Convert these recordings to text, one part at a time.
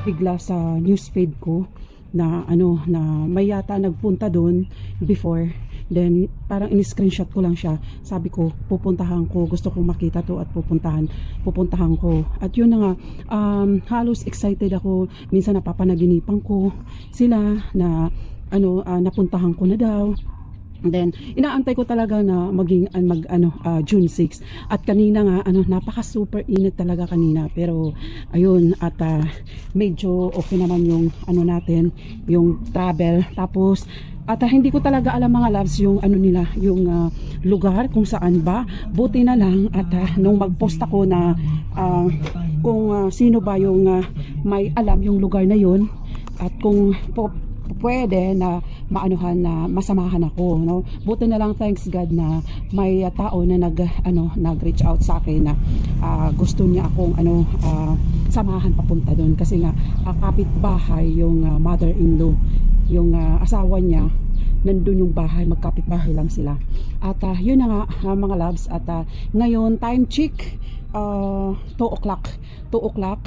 bigla sa newsfeed ko na ano na may yata nagpunta doon before, then parang in-screenshot ko lang siya. Sabi ko pupuntahan ko, gusto kong makita to at pupuntahan ko. At yun na nga, halos excited ako. Minsan napapanaginipan ko sila na napuntahan ko na daw. Then inaantay ko talaga na maging June 6. At kanina nga napaka super init talaga kanina, pero ayun, at medyo okay naman yung natin, yung travel. Tapos at hindi ko talaga alam mga loves yung nila, yung lugar kung saan ba. Buti na lang at nung mag-post ako na kung sino ba yung may alam yung lugar na yun, at kung pwede na maanuhan na masamahan ako, no? Buti na lang, thanks God, na may tao na nag-reach out sa akin na gusto niya akong samahan papunta doon, kasi nga kapitbahay yung mother-in-law, yung asawa niya, nandun yung bahay, magkapitbahay lang sila. At yun na nga mga loves, at ngayon time check 2 o'clock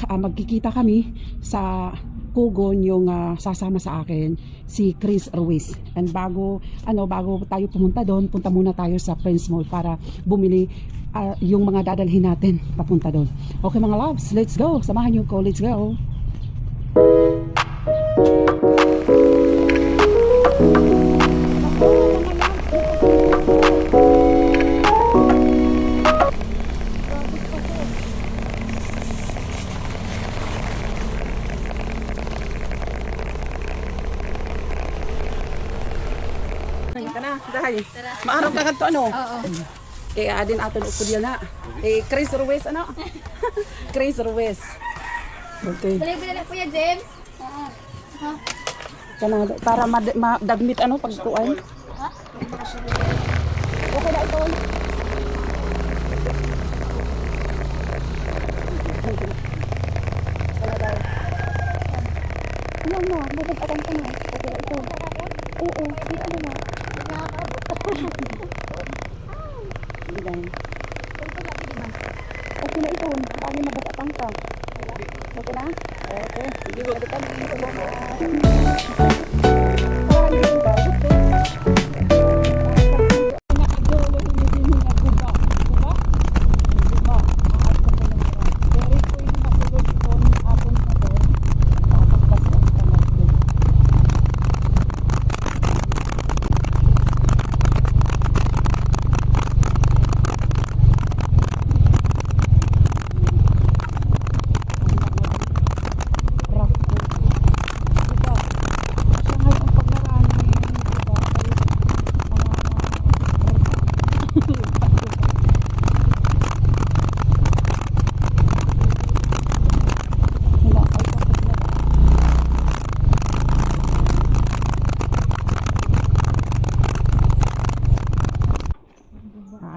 magkikita kami sa Kugon, yung sasama sa akin si Chris Ruiz. And bago tayo pumunta doon, punta muna tayo sa Prince Mall para bumili yung mga dadalhin natin papunta doon. Okay mga loves, let's go, samahan niyo ko, let's go. Dahil maarap ka kanto Oo. Kaya adin aton upo diyan na. Chris Ruiz Chris Ruiz. Okay. Balik po yan, James. Oo. Ha? Kana para madagmit pagkuan. Ha? Okay na ito. Ano mo, magpapatang ka na. Okay na ito. Oo, di ano na. Okay na ito. Paano magpapatang ka? Okay na? Okay. Sige, magpapatang ka.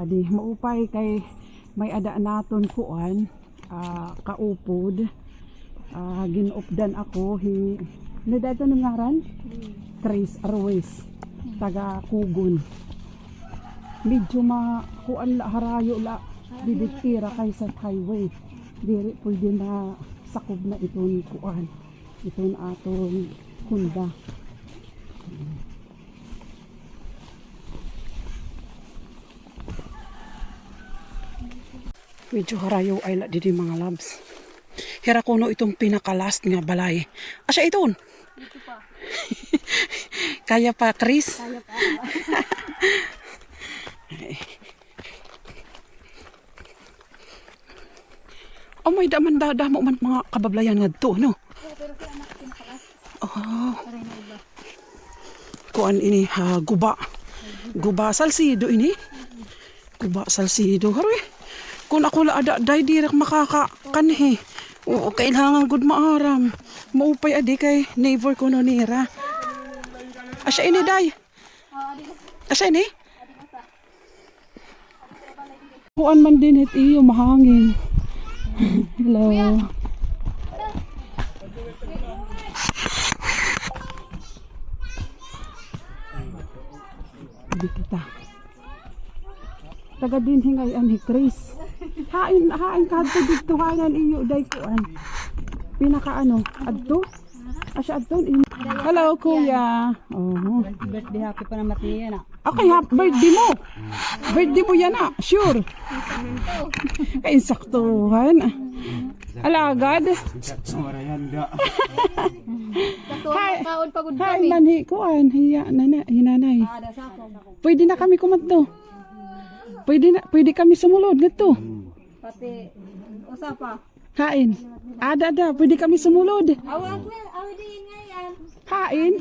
Adi maupay kay may ada naton kuan kaupod, ginupdan ako dato ng ngaran Chris Ruiz, taga Kugon. Medyo kuan la harayo la bibitira kay sa highway, diri pwede na sakob na iton kuan, iton aton kunda. Medyo harayo ay la didi mga labs. Hira kuno itong pinaka-last nga balay. Asya iton. Dito pa. Kaya pa, Chris? Kaya pa. Oh, may damo man mga kabablayan nga to, no? Pero kaya anak pinakalas. Oh. Aray na iba. Kuan ini, guba. Guba salsido ini. Guba salsido. Haroy. Kung ako la ada day direk makakakanhi. Oo, kailangan gud maaram. Maupay adi kay neighbor ko no nira. Asya ini day. Asya ini? Kuan man din it iyo mahangin. Hello. Di kita. Taga din hingay ni Chris. Hain kadto dito hayan iyo day kuan. pinaka ano, adto. Asya adto. Hello, kuya. Oh. Birthday happy pa naman niya na. Okay, birthday mo. Birthday mo yan ah, sure. Ay, insaktuhan. Alagad. Hi. Kaon pagod Hi, kami. manhi kuan. Hiya, hinanay. Pwede na kami kumadto. Pwede kami sumulod nito. Pati usapa. Hain. Ada, pwede kami sumulod. Awag din nga yan. Hain.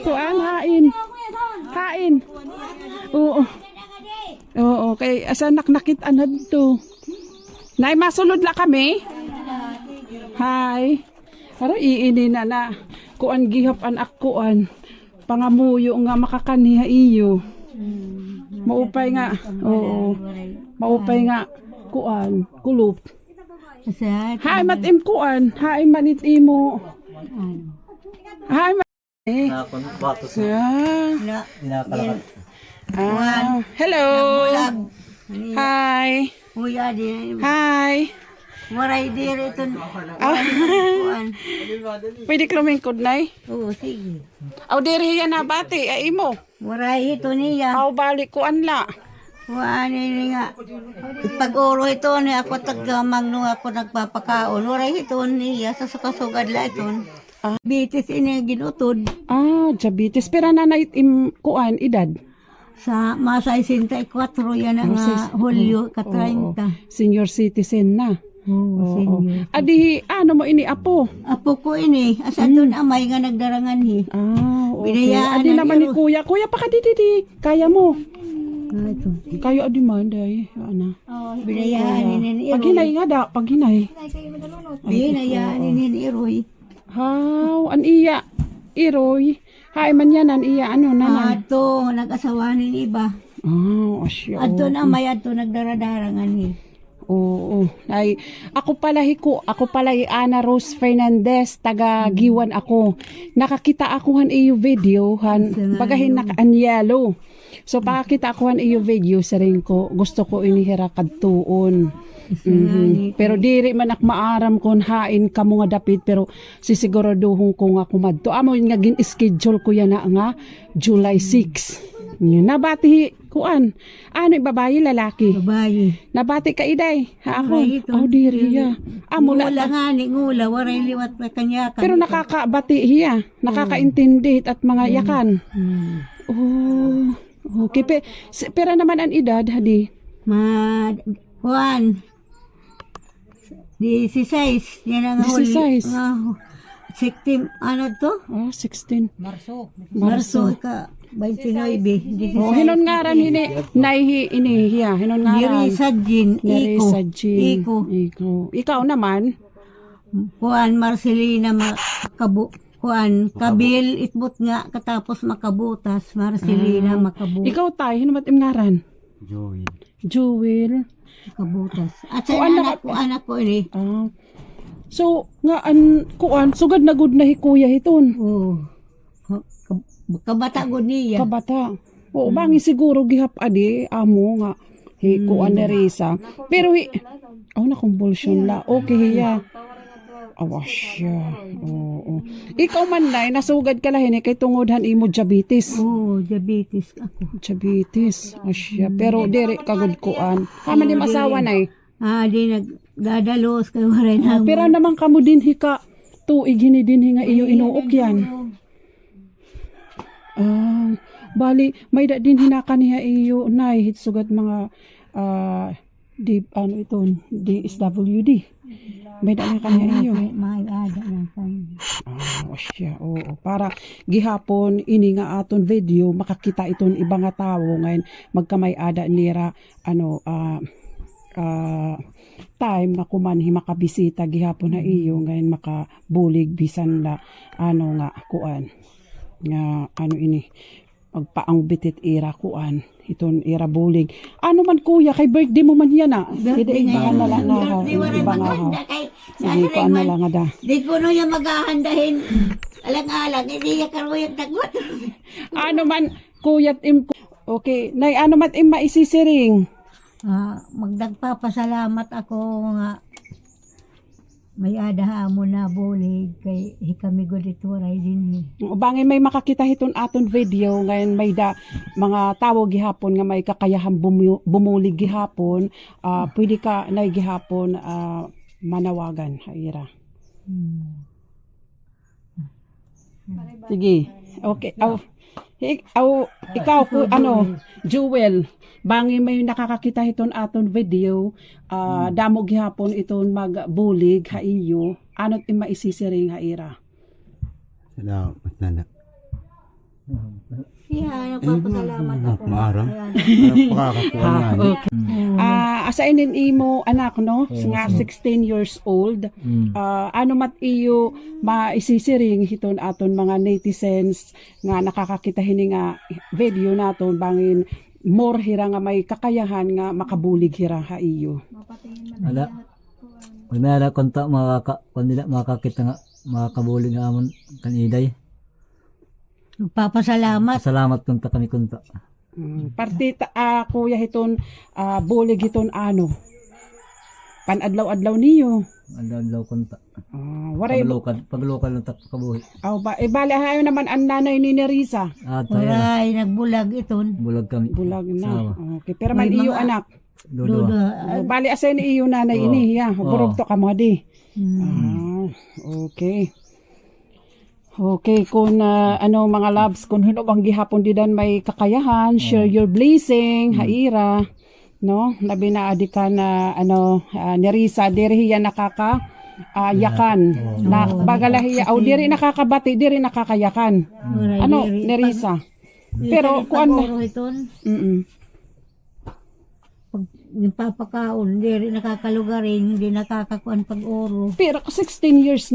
Kuan, hain. Hain. Oo. Oo, kay asa nakit anad to. Nay masulod la kami. Hi. Pero iini na kuan gihap an akuan. Pangamuyo nga makakaniha iyo. Maupay nga. Oo. Maupay nga kuan, kulop. Hi matim kuan. Hi manit imo. Hi hello. Hi. Kuya di. Hi. Waray dire ito. Pwede klumingkod nay. Oo, sige. Aw diri yan na bati ay imo. Waray ito niya. Aw balik ko anla. Wala nga. Pag-oro ito ni ako tagamang nung ako nagpapakaon. Waray ito niya sa sukasugad la ito. Bitis ini ginutod. Ah, diabetes pero nanay kuan edad. Sa masa 64 yan ang Hulyo ka 30. Senior citizen na. Oo, senior. Adi ano mo ini apo? Apo ko ini. Asa doon amay nga nagdarangan hi. Ah, okay. Binayaan Adi na naman ni iro. kuya. Kuya pa kadidi. Kaya mo. Ito. Kaya adi man day. Ana. Binayaan ni Paghinay nga da, paghinay. Binayaan ni Iroy. How an iya iroy. Hay man yan an iya ano nanan. Ato, nag-asawa ni iba. Oh, asya. Ato na may ato nagdaradarangan hi. Oo. Ay, ako pala Ana Rose Fernandez, taga Giwan ako. Nakakita ako han iyo video han bagahin na an yellow. So pakita ako han iyo video sa rin ko. Gusto ko inihira kadtuon. Pero diri man ak maaram kon hain kamo nga dapit pero sisiguraduhon ko nga kumadto. Amo nga gin-schedule ko yan na nga July 6. Nabati kuan. Ano babae lalaki? Babayi. Nabati ka iday. Ha ako. Ay, ito. Oh diri ya. Amo Ngula la. nga ni ngula, waray liwat pa kanya ka. Pero nakakabati hiya. Nakakaintindi at mga yakan. Oh. Okay. Pero naman ang edad hadi. Juan. 16. Yan ang 16. Siktim, ano to? Oh, 16. Marso ka. 29. Oh, hinon ngaran hini. Naihi ini hiya. Hinon ngaran. Diri sa Jin. Nerissa Jean. Iko. Ikaw naman. Juan Marcelina Juan Kabil itbot nga katapos makabutas. Marcelina makabutas. Ikaw tay, hinumat ngaran? Jewel. Makabutas. At sa O, anak ko ini. Ah. So, nga kuan, sugad na gud na hikuya hiton. Oh. Kabata gud niya. Kabata. Oo, bangi siguro gihap adi amo nga kuan na Risa. Pero na convulsion la. Okay hiya. Awas siya. Oo. Ikaw man nay nasugad ka lahin kay tungod han imo diabetes. Oh, diabetes ako. Diabetes. Asya. Pero diri kagud kuan. Haman di masawa nay. Di nagdadalos kay waray na. Pero naman kamo din hika tuig hini din nga iyo inuok yan. Bali may da din hinaka niya iyo nay hitsugat mga di ano ito DSWD. May da na kanya iyo. May ada na kan. Asya. Oo. Para gihapon ini nga aton video makakita iton ibang nga tawo ngayon magkamay ada nira time nga kumanhi makabisita gihapon na iyo ngayon makabulig bisan la nga kuan nga ini pagpaang bitit ira kuan iton ira bulig ano man kuya kay birthday mo man yan hindi ibahan na lang nga ibang nga hindi ko ano lang da Di ko no yung maghahandahin. Alang-alang, hindi yung karuyang tagot. ano man kuya okay nay ano man maisisiring Magdagpapasalamat ako nga may adaha mo na bulig kay kami dito ray din. Bangin may makakita hiton aton video ngayon may mga tao gihapon nga may kakayahan bumulig gihapon, pwede ka na gihapon manawagan haira. Sige. Okay. Ikaw ko Jewel, bangi may nakakakita hiton aton video, damo gihapon iton magbulig ha iyo. Ano't maisisiring haira? Salamat na. Siya, nagpapasalamat ako. Maarang. Ayan. Pakakakuha nga. Okay. Asainin imo anak no, nga 16 years old. Ano mat iyo maisisiring hiton aton mga netizens nga nakakakita hini nga video naton bangin more hira nga may kakayahan nga makabulig hira ha iyo. Ala. May mara konta makakita nga makakabulig nga amon kaniday. Nagpapasalamat. Salamat kunta kami kunta. Partita kuya hiton bulig hiton ano. Panadlaw-adlaw niyo. Adlaw kunta. Waray Paglokal ng kabuhi. ba bali hayo naman ang nanay ni Nerissa. Waray, nagbulag iton. Bulag kami. Bulag na. Sawa. Okay, pero man May iyo mga- anak. Dudu. Bali asay ni iyo nanay ini ya. Burog to ka mo di. Okay. Okay, kung mga loves, kung hino bang gihapon didan may kakayahan, share your blessing, haira, no? Labi na adi ka na Nerissa diri hiya nakaka yakan. Na bagalahiya aw diri nakakabati, diri nakakayakan. Ano, Nerissa? Pero kuan na. Iton, Mm. pag yung papakaon, hindi rin nakakalugarin, hindi nakakakuan pag-oro. Pero 16 years